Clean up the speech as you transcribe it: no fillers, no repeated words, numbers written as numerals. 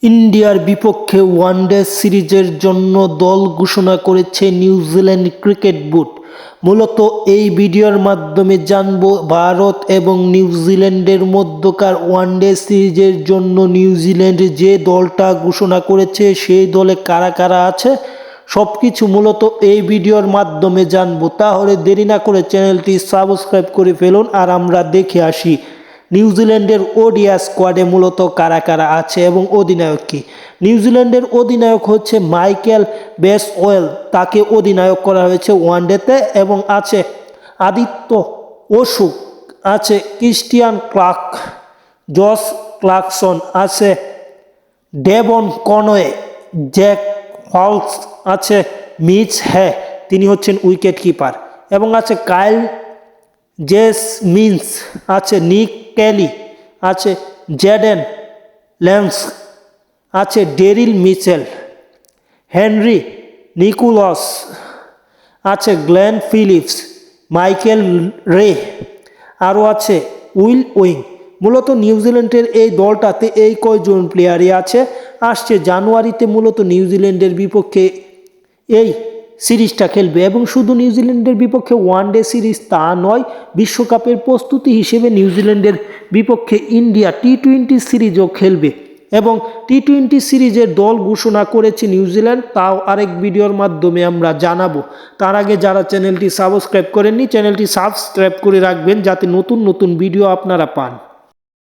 ইন্ডিয়ার বিপক্ষে ওয়ানডে সিরিজের জন্য দল ঘোষণা করেছে নিউজিল্যান্ড ক্রিকেট বোর্ড। মূলত এই ভিডিওর মাধ্যমে জানব ভারত এবং নিউজিল্যান্ডের মধ্যকার ওয়ানডে সিরিজের জন্য নিউজিল্যান্ড যে দলটা ঘোষণা করেছে সেই দলে কারা কারা আছে সব কিছু মূলত এই ভিডিওর মাধ্যমে জানবো। তাহলে দেরি না করে চ্যানেলটি সাবস্ক্রাইব করে ফেলুন আর আমরা দেখে আসি নিউজিল্যান্ডের ওডিআই স্কোয়াডে মূলত কারা কারা আছে এবং অধিনায়ক কি। নিউজিল্যান্ডের অধিনায়ক হচ্ছে মাইকেল বেসওয়েল, তাকে অধিনায়ক করা হয়েছে ওয়ানডেতে। এবং আছে আদিত্য অশোক, আছে ক্রিস্টিয়ান ক্লার্ক, জস ক্লার্কসন, আছে ডেভন কনওয়ে, জ্যাক ফলস, আছে মিচ হে, তিনি হচ্ছেন উইকেট কিপার, এবং আছে কাইল জেসমিন্স, আছে নিক কেলি, আছে জেডেন ল্যান্স, আছে ডেরিল মিচেল, হেনরি নিকোলাস, আছে গ্লেন ফিলিপস, মাইকেল রে, আরও আছে উইল উইং। মূলত নিউজিল্যান্ডের এই দলটাতে এই কয়জন প্লেয়ারই আছে। আসছে জানুয়ারিতে মূলত নিউজিল্যান্ডের বিপক্ষে এই সিরিজটা খেলবে, এবং শুধু নিউজিল্যান্ডের বিপক্ষে ওয়ানডে সিরিজ তা নয়, বিশ্বকাপের প্রস্তুতি হিসেবে নিউজিল্যান্ডের বিপক্ষে ইন্ডিয়া টি-20 সিরিজও খেলবে। এবং টি-20 সিরিজের দল ঘোষণা করেছে নিউজিল্যান্ড, তাও আরেক ভিডিওর মাধ্যমে আমরা জানাবো। তার আগে যারা চ্যানেলটি সাবস্ক্রাইব করেননি চ্যানেলটি সাবস্ক্রাইব করে রাখবেন যাতে নতুন নতুন ভিডিও আপনারা পান।